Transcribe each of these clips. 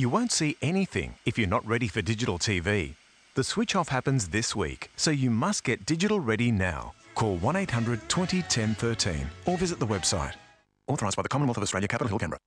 You won't see anything if you're not ready for digital TV. The switch off happens this week, so you must get digital ready now. Call 1800 20 10 13 or visit the website. Authorised by the Commonwealth of Australia, Capitol Hill, Canberra.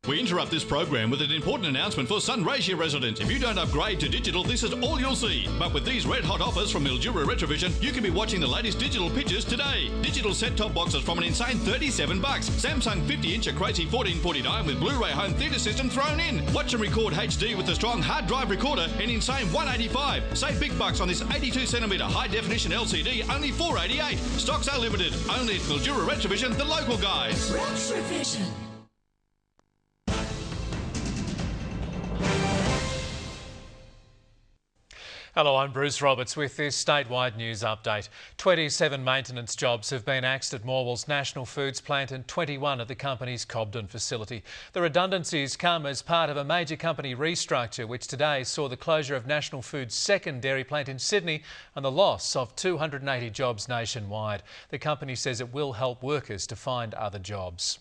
We interrupt this program with an important announcement for Sunraysia residents. If you don't upgrade to digital, this is all you'll see. But with these red-hot offers from Mildura RetraVision, you can be watching the latest digital pictures today. Digital set-top boxes from an insane $37. Samsung 50-inch a crazy $14.49 with Blu-ray home theatre system thrown in. Watch and record HD with a strong hard drive recorder, an insane $185. Save big bucks on this 82cm high-definition LCD, only $488. Stocks are limited. Only at Mildura RetraVision, the local guys. RetraVision. Hello, I'm Bruce Roberts with this statewide news update. 27 maintenance jobs have been axed at Morwell's National Foods plant and 21 at the company's Cobden facility. The redundancies come as part of a major company restructure which today saw the closure of National Foods' second dairy plant in Sydney and the loss of 280 jobs nationwide. The company says it will help workers to find other jobs.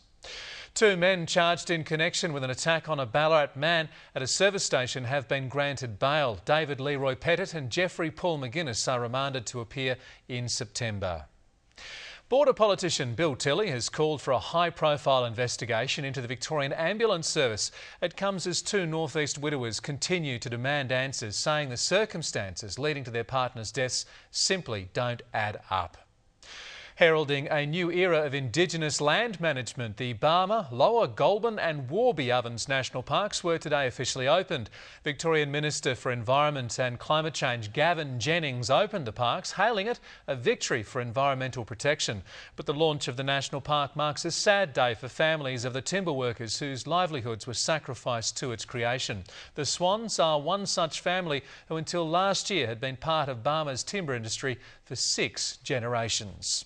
2 men charged in connection with an attack on a Ballarat man at a service station have been granted bail. David Leroy Pettit and Jeffrey Paul McGuinness are remanded to appear in September. Border politician Bill Tilley has called for a high-profile investigation into the Victorian Ambulance Service. It comes as 2 North East widowers continue to demand answers, saying the circumstances leading to their partners' deaths simply don't add up. Heralding a new era of Indigenous land management, the Barmer, Lower Goulburn and Warby Ovens National Parks were today officially opened. Victorian Minister for Environment and Climate Change Gavin Jennings opened the parks, hailing it a victory for environmental protection. But the launch of the national park marks a sad day for families of the timber workers whose livelihoods were sacrificed to its creation. The Swans are one such family who until last year had been part of Barmer's timber industry for 6 generations.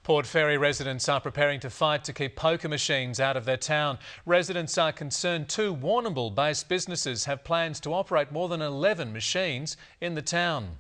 Port Fairy residents are preparing to fight to keep poker machines out of their town. Residents are concerned 2 Warrnambool-based businesses have plans to operate more than 11 machines in the town.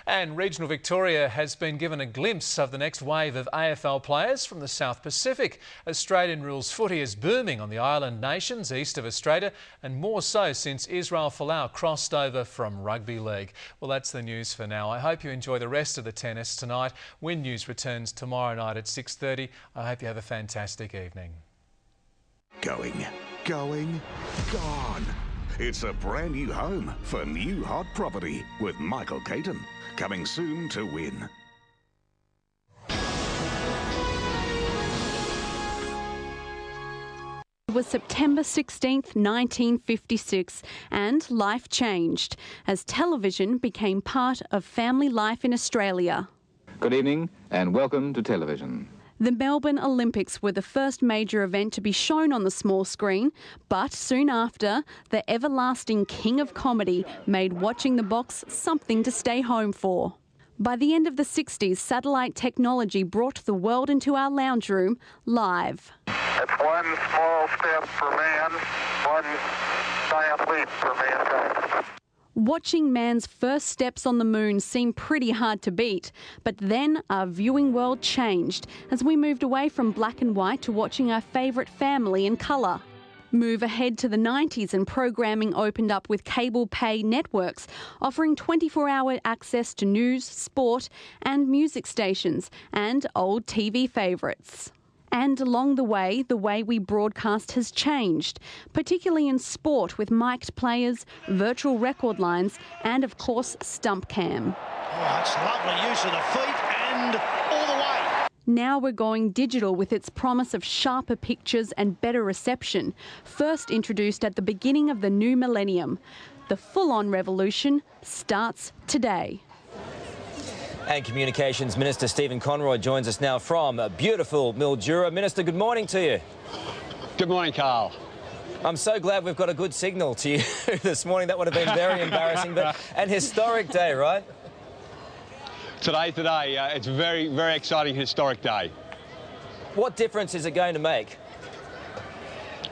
And regional Victoria has been given a glimpse of the next wave of AFL players from the South Pacific. Australian rules footy is booming on the island nations east of Australia, and more so since Israel Folau crossed over from rugby league. Well, that's the news for now. I hope you enjoy the rest of the tennis tonight. WIN News returns tomorrow night at 6:30. I hope you have a fantastic evening. Going, gone. It's a brand new home for new hot property with Michael Caton. Coming soon to WIN. It was September 16th, 1956, and life changed as television became part of family life in Australia. Good evening and welcome to television. The Melbourne Olympics were the first major event to be shown on the small screen, but soon after, the everlasting king of comedy made watching the box something to stay home for. By the end of the 60s, satellite technology brought the world into our lounge room live. It's one small step for man, one giant leap for mankind. Watching man's first steps on the moon seemed pretty hard to beat, but then our viewing world changed as we moved away from black and white to watching our favourite family in colour. Move ahead to the 90s and programming opened up with cable pay networks, offering 24-hour access to news, sport and music stations and old TV favourites. And along the way we broadcast has changed, particularly in sport with mic'd players, virtual record lines and, of course, stump cam. Oh, that's lovely use of the feet and all the way. Now we're going digital with its promise of sharper pictures and better reception, first introduced at the beginning of the new millennium. The full-on revolution starts today. And Communications Minister Stephen Conroy joins us now from beautiful Mildura. Minister, good morning to you. Good morning, Carl. I'm so glad we've got a good signal to you this morning. That would have been very embarrassing, but an historic day, right? Today, it's a very, very exciting historic day. What difference is it going to make?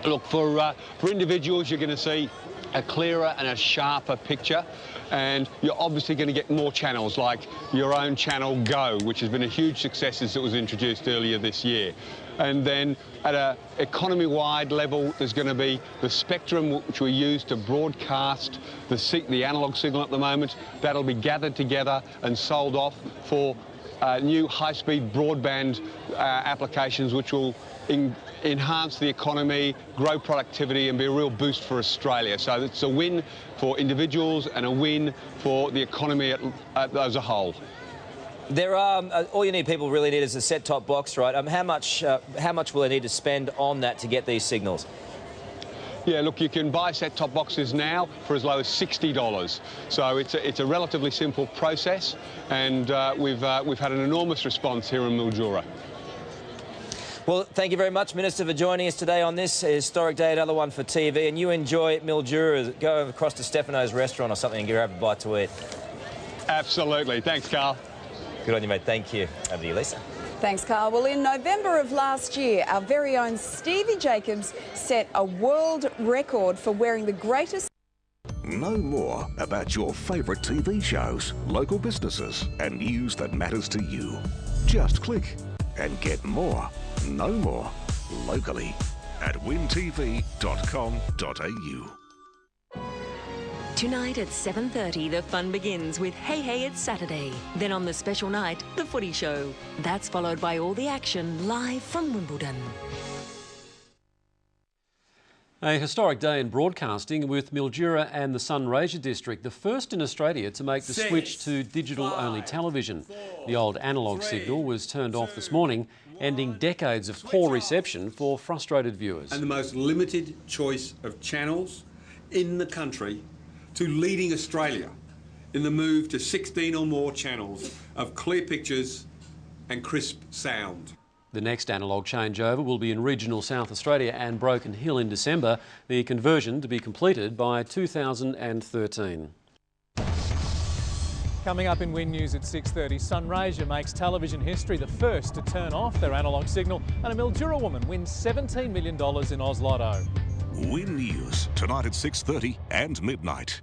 Look, for individuals, you're going to see a clearer and a sharper picture, and you're obviously going to get more channels like your own channel Go, which has been a huge success since it was introduced earlier this year. And then at an economy-wide level, there's going to be the spectrum which we use to broadcast the analogue signal at the moment. That'll be gathered together and sold off for new high-speed broadband applications, which will enhance the economy, grow productivity and be a real boost for Australia. So it's a win for individuals and a win for the economy as a whole. There are, all you people really need is a set-top box, right? How much will they need to spend on that to get these signals? Yeah, look, you can buy set-top boxes now for as low as $60. So it's a relatively simple process, and we've had an enormous response here in Mildura. Well, thank you very much, Minister, for joining us today on this historic day, another one for TV. And you enjoy Mildura. Go across to Stefano's restaurant or something and give her a bite to eat. Absolutely. Thanks, Carl. Good on you, mate. Thank you. Over to you, Lisa. Thanks, Carl. Well, in November of last year, our very own Stevie Jacobs set a world record for wearing the greatest... Know more about your favourite TV shows, local businesses and news that matters to you. Just click and get more, know more, locally at wintv.com.au. Tonight at 7:30, the fun begins with Hey Hey It's Saturday. Then on the special night, the Footy Show. That's followed by all the action live from Wimbledon. A historic day in broadcasting with Mildura and the Sunraysia district, the first in Australia to make the switch to digital-only television. The old analogue signal was turned off this morning, ending decades of poor reception for frustrated viewers. And the most limited choice of channels in the country, to leading Australia in the move to 16 or more channels of clear pictures and crisp sound. The next analogue changeover will be in regional South Australia and Broken Hill in December, the conversion to be completed by 2013. Coming up in WIN News at 6:30, Sunraysia makes television history, the first to turn off their analogue signal, and a Mildura woman wins $17 million in Oz Lotto. WIN News, tonight at 6:30 and midnight.